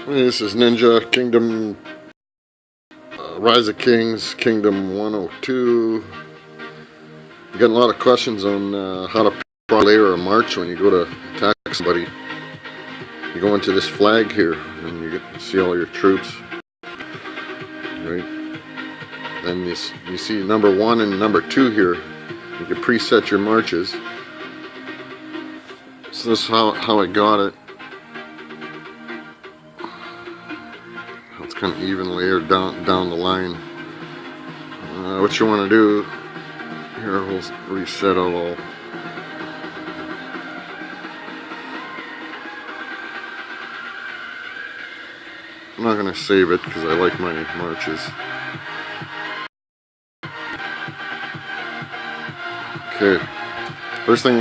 This is Ninja Kingdom, Rise of Kings, Kingdom 102. I'm getting a lot of questions on how to parlay or a march when you go to attack somebody. You go into this flag here and you get to see all your troops, right? Then you see number 1 and number 2 here. You can preset your marches. So this is how I got it. It's kind of even layered down the line. What you want to do here, we'll reset it all. I'm not going to save it because I like my marches. Okay. First thing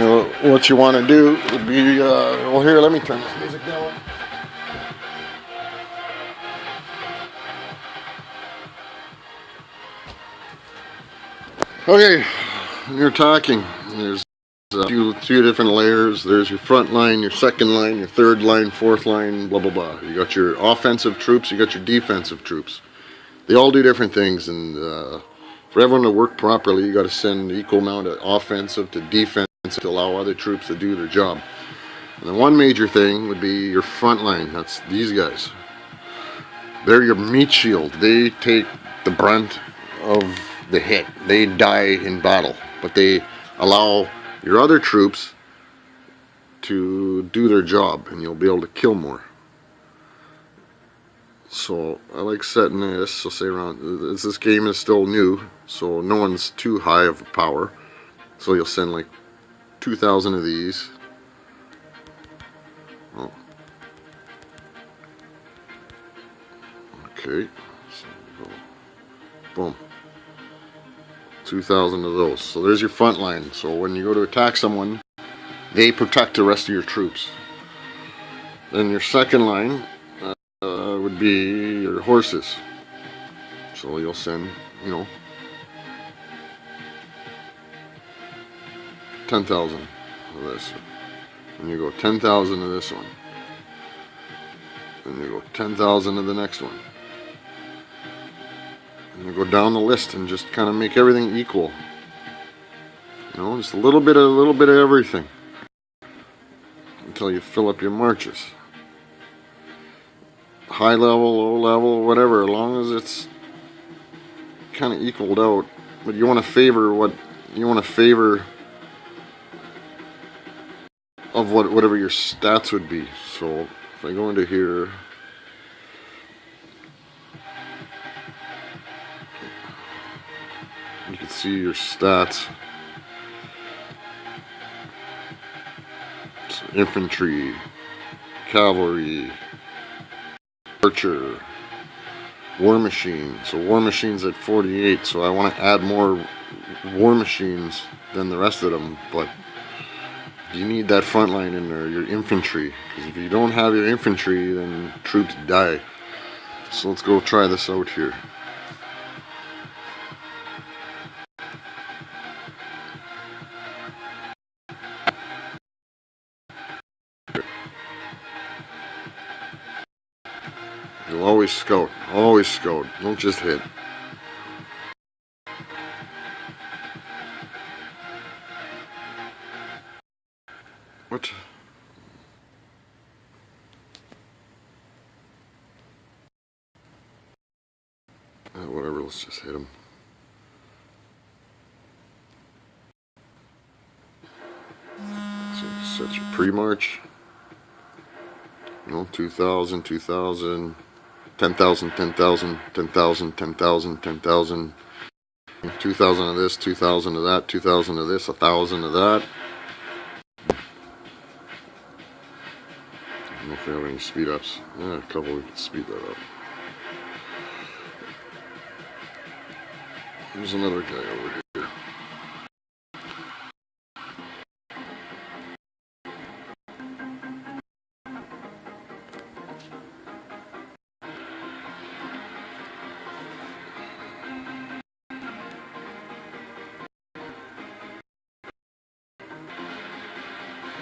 what you want to do would be, well here, let me turn this music down. Okay, when you're talking, there's a few different layers. There's your front line, your second line, your third line, fourth line, blah blah blah. You got your offensive troops, you got your defensive troops. They all do different things, and for everyone to work properly, you got to send equal amount of offensive to defense to allow other troops to do their job. And the one major thing would be your front line. That's these guys. They're your meat shield. They take the brunt of the hit. They die in battle, but they allow your other troops to do their job, and you'll be able to kill more. So I like setting this, so say around, this game is still new, so no one's too high of a power. So you'll send like 2,000 of these. Oh. Okay, so boom. 2,000 of those. So there's your front line. So when you go to attack someone, they protect the rest of your troops. Then your second line would be your horses. So you'll send, 10,000 of this. And you go 10,000 of this one. And you go 10,000 of the next one. And you go down the list and just kind of make everything equal. Just a little bit of everything until you fill up your marches. High level, low level, whatever, as long as it's kind of equaled out. But you want to favor of whatever your stats would be. So if I go into here, you can see your stats. So infantry, cavalry, archer, war machine. So war machine's at 48, so I want to add more war machines than the rest of them, but you need that front line in there, your infantry, because if you don't have your infantry, then troops die. So let's go try this out here. You'll always scout, don't just hit. What? Whatever, let's just hit him. So set your pre-march. 2,000, 2,000, 10,000, 10,000, 10,000, 10,000, 10,000, 2,000 of this, 2,000 of that, 2,000 of this, 1,000 of that. I don't know if we have any speed ups. Yeah, a couple we can speed that up. There's another guy over here.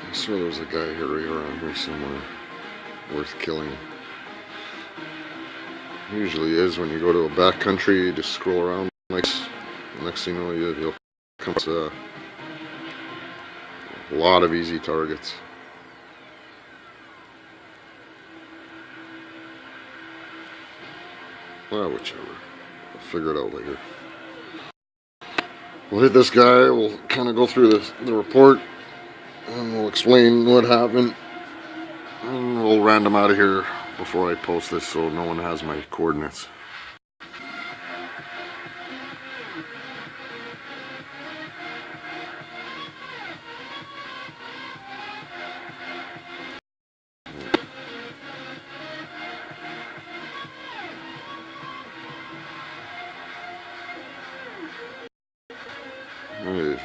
I swear there's a guy here right around here somewhere worth killing. Usually is when you go to a back country, you just scroll around like next thing you know, you'll come to a lot of easy targets. Well, whichever. I'll figure it out later. We'll hit this guy, we'll kind of go through the report, and we'll explain what happened, and we'll random out of here before I post this so no one has my coordinates.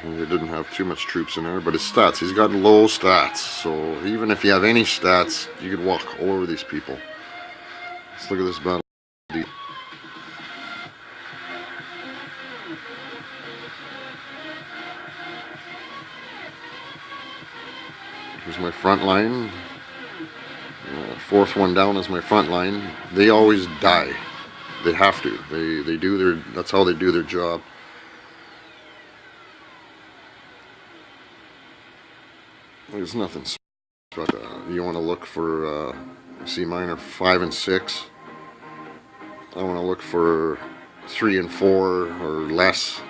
He didn't have too much troops in there, but his stats, he's got low stats, so even if you have any stats, you could walk all over these people. Let's look at this battle. Here's my front line. Fourth one down is my front line. They always die. They have to. They do their. That's how they do their job. There's nothing. But you want to look for. See, mine are 5 and 6. I want to look for 3 and 4 or less,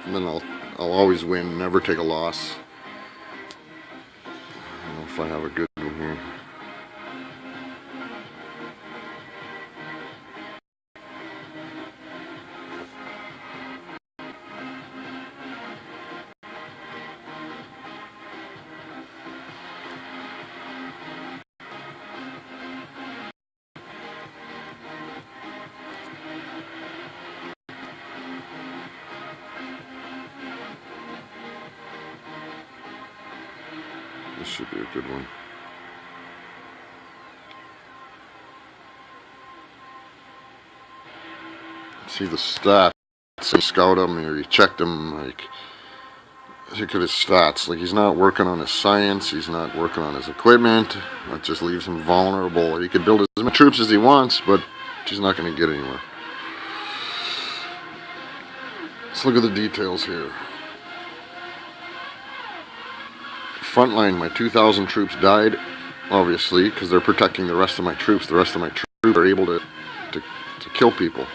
and then I'll always win. Never take a loss. I don't know if I have a good one here. This should be a good one. See the stats. You scout him or you checked him. Like, look at his stats. Like, he's not working on his science. He's not working on his equipment. That just leaves him vulnerable. He could build as many troops as he wants, but he's not going to get anywhere. Let's look at the details here. Front line, my 2,000 troops died, obviously, because they're protecting the rest of my troops. The rest of my troops are able to kill people.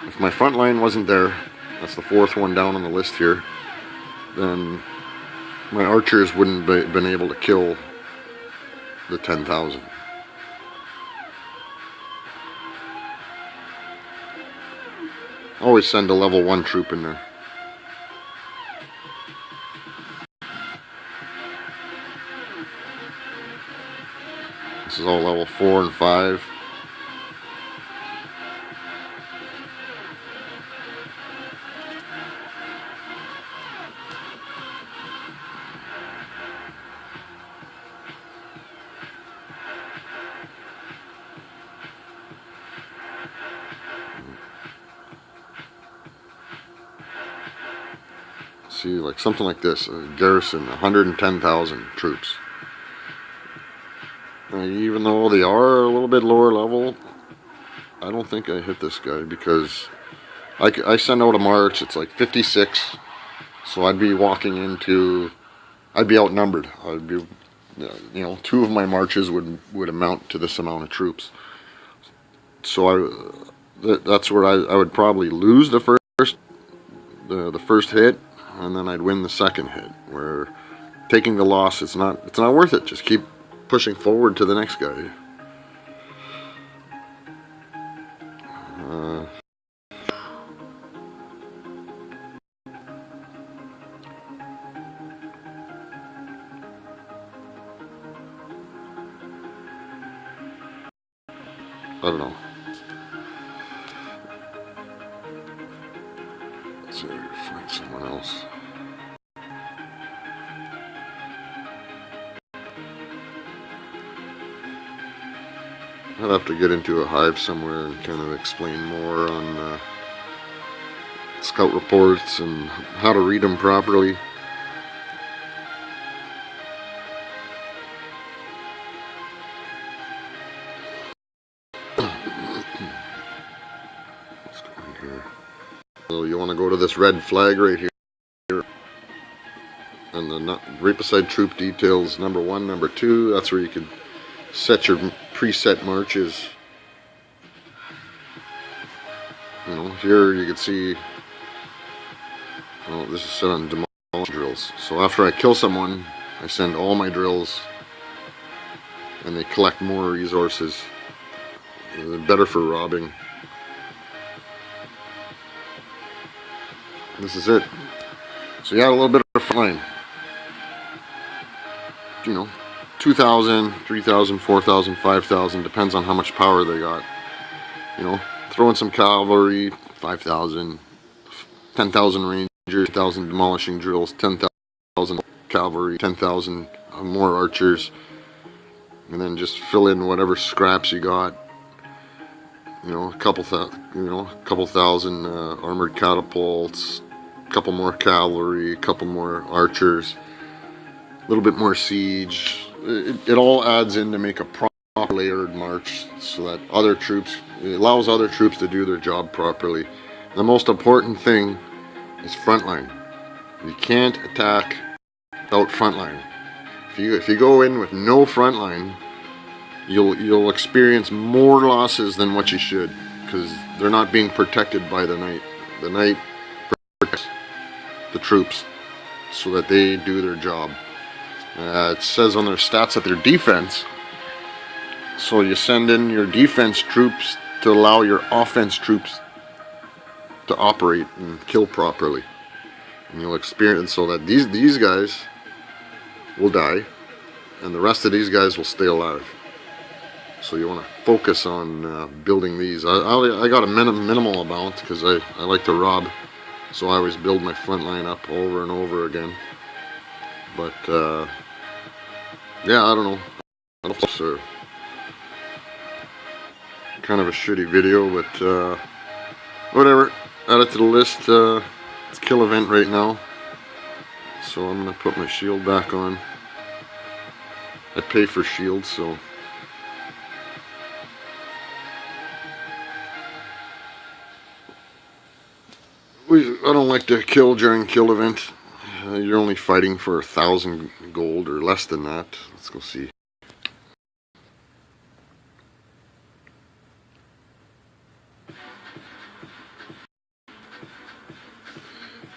If my front line wasn't there, that's the 4th one down on the list here, then my archers wouldn't have been able to kill the 10,000. Always send a level 1 troop in there. This is all level 4 and 5. See, like something like this, a garrison, 110,000 troops. Even though they are a little bit lower level, I don't think I hit this guy because I send out a march, it's like 56, so I'd be walking into, I'd be outnumbered. I'd be, 2 of my marches would amount to this amount of troops. So that's where I would probably lose the first hit, and then I'd win the second hit. Where taking the loss, it's not worth it. Just keep pushing forward to the next guy. I don't know. Let's see if I can find someone else. I'd have to get into a hive somewhere and kind of explain more on scout reports and how to read them properly. So you want to go to this red flag right here, and the right beside troop details, number 1, number 2. That's where you could set your preset marches. You know, here you can see, oh, this is set on demolition drills. So after I kill someone, I send all my drills, and they collect more resources. They're better for robbing. This is it. So you got a little bit of fine. You know, 2,000, 3,000, 4,000, 5,000, depends on how much power they got. You know, throw in some cavalry, 5,000, 10,000 rangers, 10,000 demolishing drills, 10,000 cavalry, 10,000 more archers, and then just fill in whatever scraps you got. You know, a couple thousand armored catapults, a couple more cavalry, a couple more archers, a little bit more siege. It all adds in to make a proper layered march, so that other troops, it allows other troops to do their job properly. The most important thing is frontline. You can't attack without frontline. If you go in with no frontline, you'll experience more losses than what you should, because they're not being protected by the night. The night protects the troops so that they do their job. It says on their stats that they're defense, so you send in your defense troops to allow your offense troops to operate and kill properly, and you'll experience so that these guys will die and the rest of these guys will stay alive. So you want to focus on building these. I got a minimal amount because I like to rob, so I always build my front line up over and over again. But yeah, I don't know. I don't know if it's kind of a shitty video, but whatever. Add it to the list. It's kill event right now, so I'm gonna put my shield back on. I pay for shields, so. I don't like to kill during kill event. You're only fighting for 1,000 gold or less than that. Let's go see.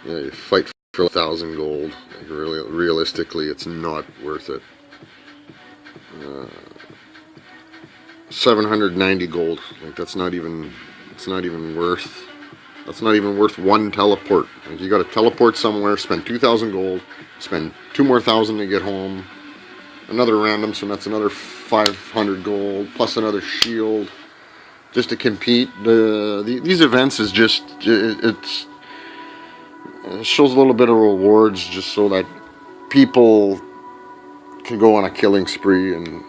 Yeah, you fight for 1,000 gold. Like really, realistically, it's not worth it. 790 gold. Like that's not even. It's not even worth. That's not even worth one teleport. Like you got to teleport somewhere, spend 2,000 gold, spend 2 more thousand to get home, another random, so that's another 500 gold plus another shield, just to compete. These events is just it shows a little bit of rewards just so that people can go on a killing spree and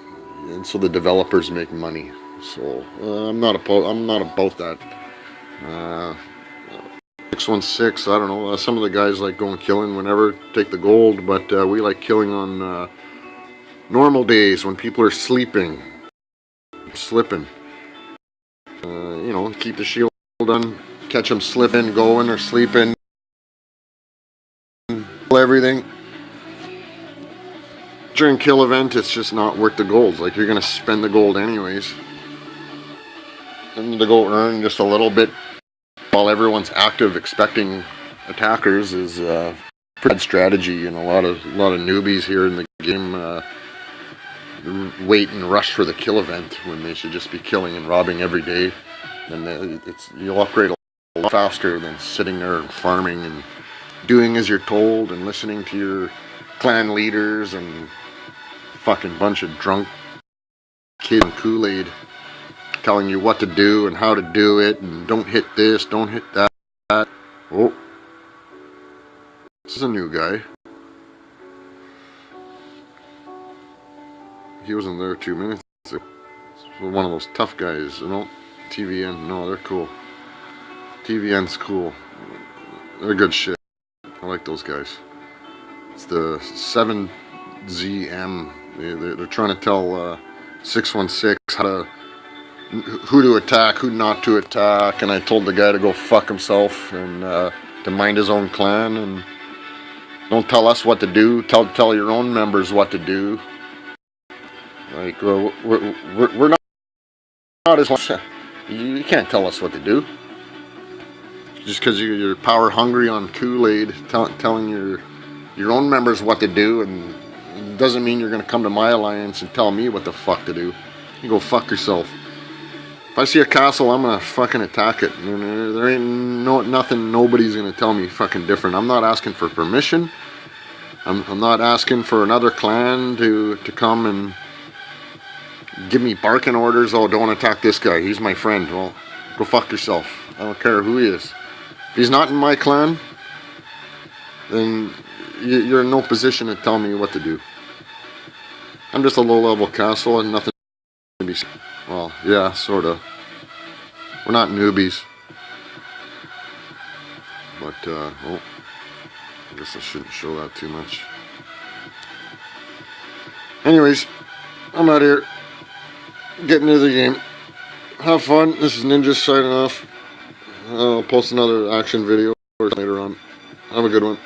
so the developers make money. So I'm not about that. 616, I don't know, some of the guys like going killing whenever, take the gold, but we like killing on normal days when people are sleeping, slipping. You know, keep the shield on, catch them slipping, going or sleeping, everything. During kill event, it's just not worth the gold. Like you're gonna spend the gold anyways, and to go earn just a little bit while everyone's active expecting attackers is pretty bad strategy, and a lot of newbies here in the game wait and rush for the kill event when they should just be killing and robbing every day. And you'll upgrade a lot faster than sitting there and farming and doing as you're told and listening to your clan leaders and fucking bunch of drunk kids and Kool-Aid telling you what to do and how to do it, and don't hit this, don't hit that. Oh, this is a new guy. He wasn't there 2 minutes ago. One of those tough guys, you know. TVN, no, they're cool. TVN's cool. They're good shit. I like those guys. It's the 7ZM. They're trying to tell 616 how to who to attack, who not to attack, and I told the guy to go fuck himself and to mind his own clan, and don't tell us what to do. Tell your own members what to do. Like we're not as you can't tell us what to do just because you're power hungry on Kool-Aid, telling your own members what to do, and it doesn't mean you're gonna come to my alliance and tell me what the fuck to do. You go fuck yourself. If I see a castle, I'm gonna fucking attack it. There ain't nothing. Nobody's gonna tell me fucking different. I'm not asking for permission. I'm not asking for another clan to come and give me barking orders. Oh, don't attack this guy. He's my friend. Well, go fuck yourself. I don't care who he is. If he's not in my clan, then you're in no position to tell me what to do. I'm just a low-level castle and nothing to be. Well, yeah, sorta. We're not newbies. But, oh, I guess I shouldn't show that too much. Anyways, I'm out here. Getting into the game. Have fun. This is Ninja signing off. I'll post another action video later on. Have a good one.